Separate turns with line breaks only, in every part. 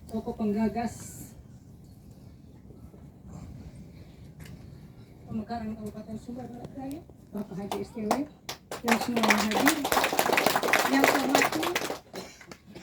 tokoh penggagas pemekaran Kabupaten Sumba Barat Daya, Bapak Haji STW, dan semua yang hadir. Yang saya hormati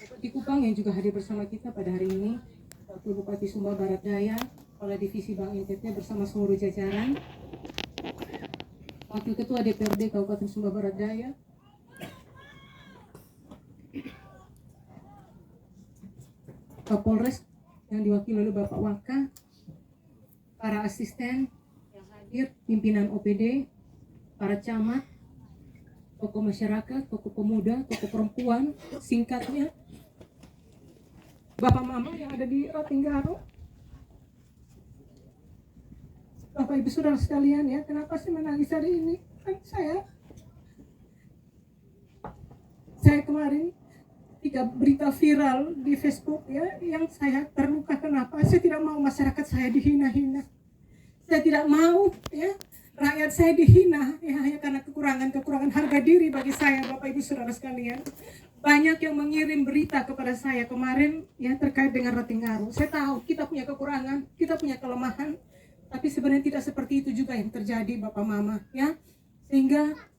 Bupati Kupang yang juga hadir bersama kita pada hari ini, Wakil Bupati Sumba Barat Daya, Kepala Divisi Bank NTT bersama seluruh jajaran, Wakil Ketua DPRD Kabupaten Sumba Barat Daya, Kapolres yang diwakili oleh Bapak Waka, para asisten yang hadir, pimpinan OPD, para camat, tokoh masyarakat, tokoh pemuda, tokoh perempuan, singkatnya, Bapak Mama yang ada di Ratinggaro, Bapak Ibu Saudara sekalian ya, kenapa sih menangis hari ini? Kan saya kemarin ketika berita viral di Facebook ya, yang saya terluka. Kenapa? Saya tidak mau masyarakat saya dihina-hina. Saya tidak mau ya rakyat saya dihina ya, hanya karena kekurangan harga diri bagi saya, Bapak Ibu Saudara sekalian. Banyak yang mengirim berita kepada saya kemarin ya terkait dengan Ratinggaro. Saya tahu kita punya kekurangan, kita punya kelemahan, tapi sebenarnya tidak seperti itu juga yang terjadi, Bapak Mama ya. Sehingga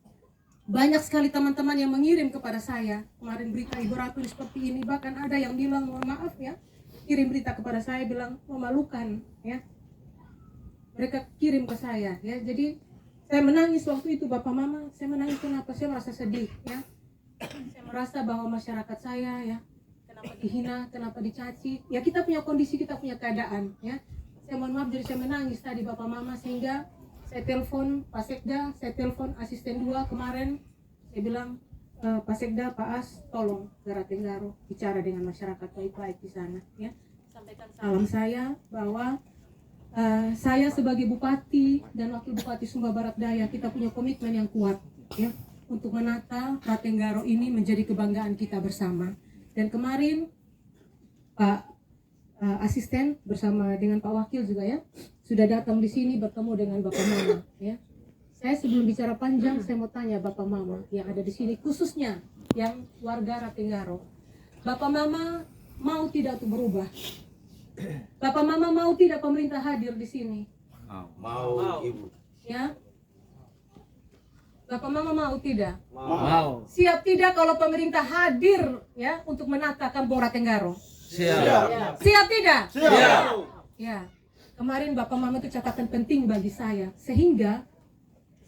banyak sekali teman-teman yang mengirim kepada saya kemarin berita Ibu Ratu seperti ini. Bahkan ada yang bilang, mohon maaf ya, kirim berita kepada saya bilang memalukan ya. Mereka kirim ke saya ya. Jadi saya menangis waktu itu, Bapak Mama. Saya menangis kenapa? Saya merasa sedih ya. Saya merasa bahwa masyarakat saya ya, kenapa dihina, kenapa dicaci. Ya kita punya kondisi, kita punya keadaan ya. Saya mohon maaf, jadi saya menangis tadi, Bapak Mama, sehingga saya telepon Pak Sekda, saya telepon asisten 2 kemarin. Saya bilang, Pak Sekda, Pak As, tolong ke Ratinggaro, bicara dengan masyarakat baik-baik di sana ya. Sampaikan salam saya bahwa saya sebagai Bupati dan Wakil Bupati Sumba Barat Daya, kita punya komitmen yang kuat ya untuk menata Ratinggaro ini menjadi kebanggaan kita bersama. Dan kemarin Pak asisten bersama dengan Pak Wakil juga ya sudah datang di sini bertemu dengan Bapak Mama ya. Saya sebelum bicara panjang, saya mau tanya Bapak Mama yang ada di sini, khususnya yang warga Ratinggaro. Bapak Mama mau tidak untuk berubah? Bapak Mama mau tidak pemerintah hadir di sini?
Mau, Ibu.
Ya. Bapak Mama mau tidak?
Mau.
Siap tidak kalau pemerintah hadir ya untuk menata Kampung Ratinggaro?
Siap.
Siap tidak?
Siap.
Ya. Kemarin Bapak Mama itu catatan penting bagi saya, sehingga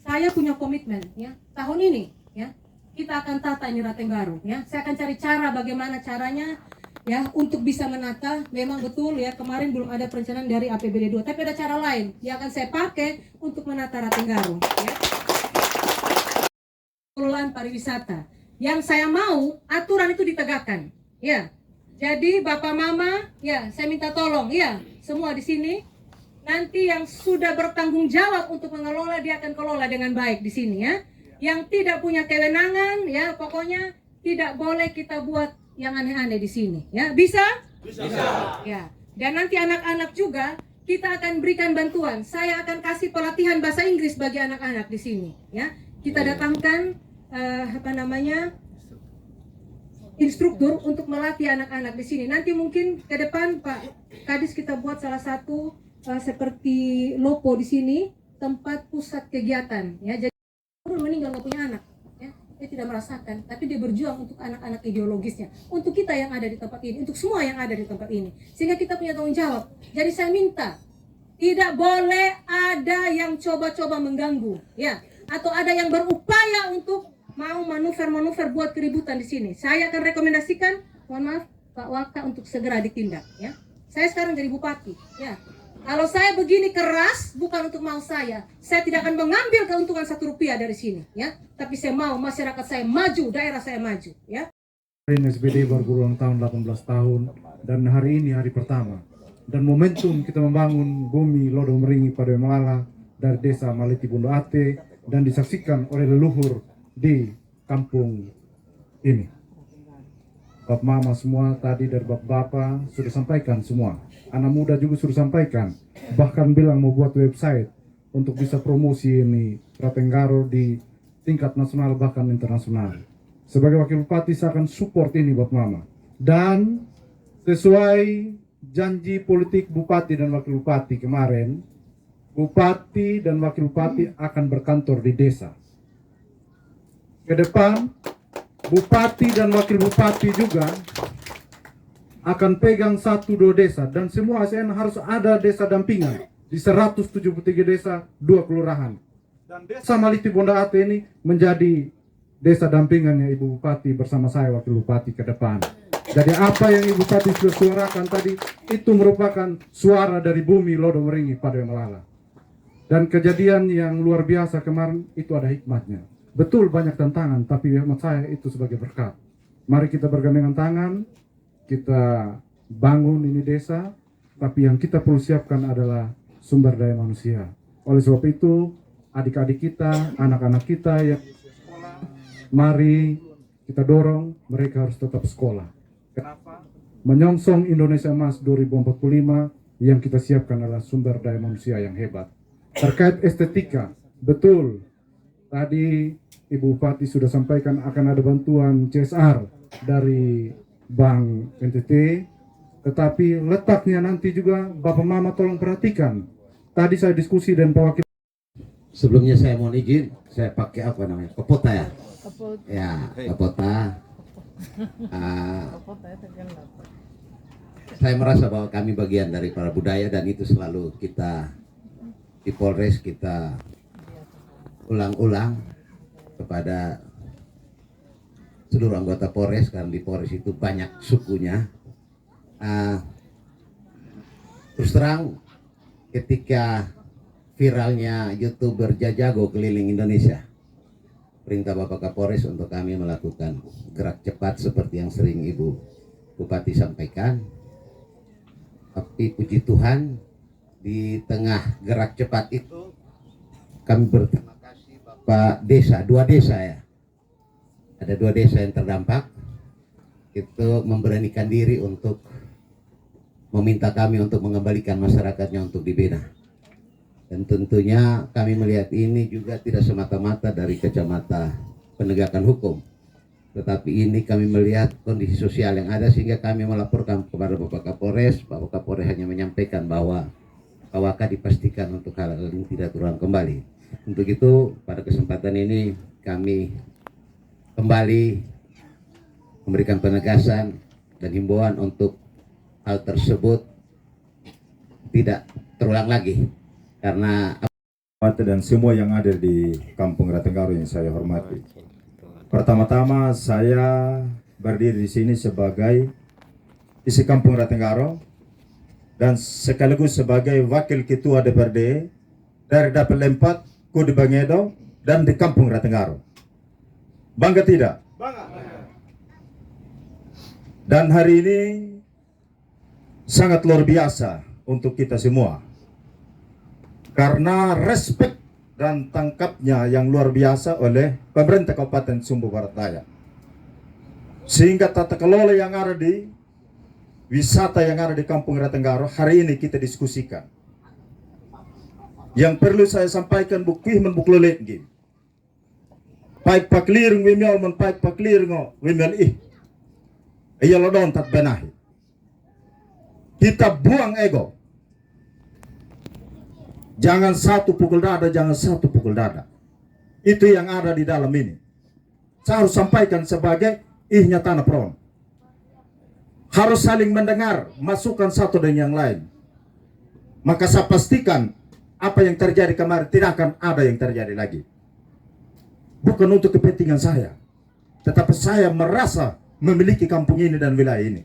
saya punya komitmen ya, tahun ini ya, kita akan tata ini Ratinggaro ya. Saya akan cari cara bagaimana caranya ya untuk bisa menata. Memang betul ya, kemarin belum ada perencanaan dari APBD 2, tapi ada cara lain yang akan saya pakai untuk menata Ratinggaro ya. Pengelolaan pariwisata. Yang saya mau aturan itu ditegakkan ya. Jadi Bapak Mama ya, saya minta tolong ya, semua di sini nanti yang sudah bertanggung jawab untuk mengelola, dia akan kelola dengan baik di sini ya. Yang tidak punya kewenangan ya, pokoknya tidak boleh kita buat yang aneh-aneh di sini ya. Bisa?
Bisa.
Ya. Dan nanti anak-anak juga kita akan berikan bantuan. Saya akan kasih pelatihan bahasa Inggris bagi anak-anak di sini ya. Kita datangkan instruktur untuk melatih anak-anak di sini. Nanti mungkin ke depan Pak Kadis kita buat salah satu seperti lopo di sini, tempat pusat kegiatan ya. Jadi orang meninggal nggak punya anak ya, dia tidak merasakan, tapi dia berjuang untuk anak-anak ideologisnya, untuk kita yang ada di tempat ini, untuk semua yang ada di tempat ini, sehingga kita punya tanggung jawab. Jadi saya minta tidak boleh ada yang coba-coba mengganggu ya, atau ada yang berupaya untuk mau manuver-manuver buat keributan di sini. Saya akan rekomendasikan, mohon maaf Pak Waka, untuk segera ditindak ya. Saya sekarang jadi bupati ya. Kalau saya begini keras bukan untuk mau saya tidak akan mengambil keuntungan Rp1 dari sini ya. Tapi saya mau masyarakat saya maju, daerah saya maju ya.
SBD baru berulang tahun 18 tahun dan hari ini hari pertama. Dan momentum kita membangun bumi Lodo Meringi pada Malala dari desa Maliti Bondo Ate dan disaksikan oleh leluhur di kampung ini. Bapak Mama semua tadi dari Bapak sudah sampaikan semua. Anak muda juga sudah sampaikan. Bahkan bilang mau buat website untuk bisa promosi ini Ratinggaro di tingkat nasional bahkan internasional. Sebagai wakil bupati saya akan support ini Bapak Mama. Dan sesuai janji politik bupati dan wakil bupati kemarin, bupati dan wakil bupati akan berkantor di desa. Ke depan, bupati dan wakil bupati juga akan pegang 1-2 desa, dan semua ASN harus ada desa dampingan di 173 desa, 2 kelurahan. Dan desa Maliti Bunda Ate ini menjadi desa dampingannya Ibu Bupati bersama saya wakil bupati ke depan. Jadi apa yang Ibu Bupati sudah suarakan tadi itu merupakan suara dari bumi Lodo Meringi pada Melala. Dan kejadian yang luar biasa kemarin itu ada hikmahnya. Betul banyak tantangan, tapi menurut saya itu sebagai berkat. Mari kita bergandengan tangan, kita bangun ini desa, tapi yang kita perlu siapkan adalah sumber daya manusia. Oleh sebab itu, adik-adik kita, anak-anak kita yang sekolah, mari kita dorong mereka harus tetap sekolah. Kenapa? Menyongsong Indonesia Emas 2045 yang kita siapkan adalah sumber daya manusia yang hebat. Terkait estetika, betul. Tadi Ibu Bupati sudah sampaikan akan ada bantuan CSR dari Bank NTT, tetapi letaknya nanti juga Bapak Mama tolong perhatikan. Tadi saya diskusi dengan Pak Wakil.
Sebelumnya saya mohon izin, saya pakai apa namanya? Kopota ya? Ya, kopota. Saya merasa bahwa kami bagian dari para budaya dan itu selalu kita di Polres kita ulang-ulang kepada seluruh anggota Polres, karena di Polres itu banyak sukunya. Terus terang, ketika viralnya YouTuber Jajago keliling Indonesia, perintah Bapak Kapolres untuk kami melakukan gerak cepat seperti yang sering Ibu Bupati sampaikan. Tapi puji Tuhan, di tengah gerak cepat itu kami berterima kasih Bapak Desa, 2 desa ya. Ada 2 desa yang terdampak, itu memberanikan diri untuk meminta kami untuk mengembalikan masyarakatnya untuk dibina. Dan tentunya kami melihat ini juga tidak semata-mata dari kacamata penegakan hukum, tetapi ini kami melihat kondisi sosial yang ada, sehingga kami melaporkan kepada Bapak Kapolres. Bapak Kapolres hanya menyampaikan bahwa Kawaka dipastikan untuk hal ini tidak terulang kembali. Untuk itu pada kesempatan ini kami kembali memberikan penegasan dan himbauan untuk hal tersebut tidak terulang lagi. Karena
dan semua yang ada di Kampung Ratenggaro yang saya hormati. Pertama-tama saya berdiri di sini sebagai isi Kampung Ratenggaro dan sekaligus sebagai wakil ketua DPRD dari Dapil 4 Kudi Bangedo dan di Kampung Ratenggaro. Bangga tidak? Bangga. Dan hari ini sangat luar biasa untuk kita semua. Karena respek dan tangkapnya yang luar biasa oleh pemerintah Kabupaten Sumba Barat Daya. Sehingga tata kelola yang ada di wisata yang ada di Kampung Ratenggaro hari ini kita diskusikan. Yang perlu saya sampaikan bukti menbuklulit gini. Paik paklir ngwimel men paik paklir ngo wimel ih. Iya lo don tat benahi. Kita buang ego. Jangan satu pukul dada, jangan satu pukul dada. Itu yang ada di dalam ini. Saya harus sampaikan sebagai ihnya tanah peron. Harus saling mendengar masukan satu dengan yang lain. Maka saya pastikan apa yang terjadi kemarin tidak akan ada yang terjadi lagi. Bukan untuk kepentingan saya, tetapi saya merasa memiliki kampung ini dan wilayah ini.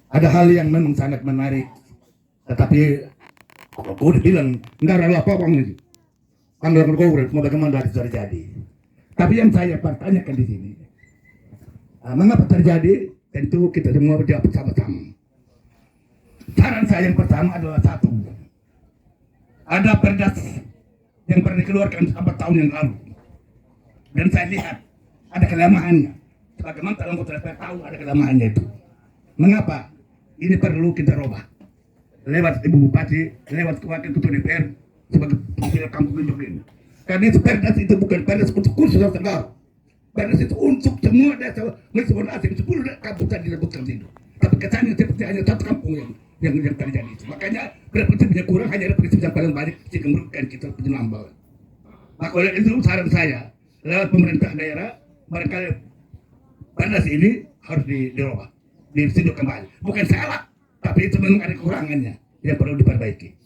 Ada hal yang memang sangat menarik, tetapi aku udah bilang nggak rela apa-apa itu. Anggaran kongres mau bagaimana dari terjadi. Tapi yang saya pertanyakan di sini, mengapa terjadi? Tentu kita semua berjawab bersama-sama. Saran saya yang pertama adalah satu, ada perdas yang pernah dikeluarkan 4 tahun yang lalu, dan saya lihat ada kelemahannya. Sebagaimana dalam putra saya tahu ada kelemahannya itu. Mengapa? Ini perlu kita robah. Lewat Ibu Bupati, lewat Wakil Ketua DPR sebagai pimpinan kampung Tunjuk ini. Karena itu perdas itu bukan perdas untuk khusus Tenggara. Perdas itu untuk semua desa meskipun asing 10 kampung tadi disebutkan itu. Tapi kesannya seperti hanya satu kampung yang terjadi itu. Makanya prinsipnya kurang, hanya ada prinsip yang paling banyak si kemurukan kita penambal. Maka oleh itu saran saya lewat pemerintah daerah barangkali Perdas ini harus dirubah, ditinjau kembali. Bukan salah, tapi itu memang ada kekurangannya yang perlu diperbaiki.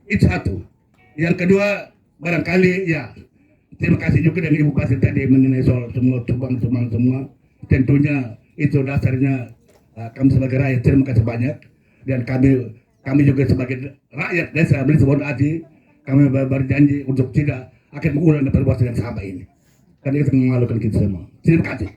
Itu satu. Yang kedua, barangkali ya terima kasih juga dari Ibu Kasih tadi mengenai soal semua tumbang semua. Tentunya itu dasarnya kami sebagai rakyat terima kasih banyak, dan kami juga sebagai rakyat desa Belisebon Ati kami berjanji untuk tidak akan mengulang perbuatan yang sama ini, karena itu memalukan kita semua. Terima kasih.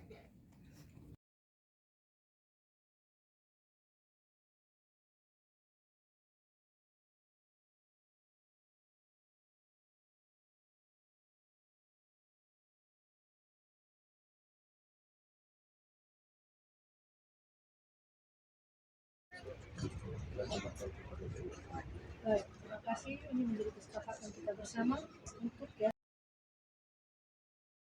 Baik, terima kasih. Ini menjadi kesepakatan kita bersama untuk ya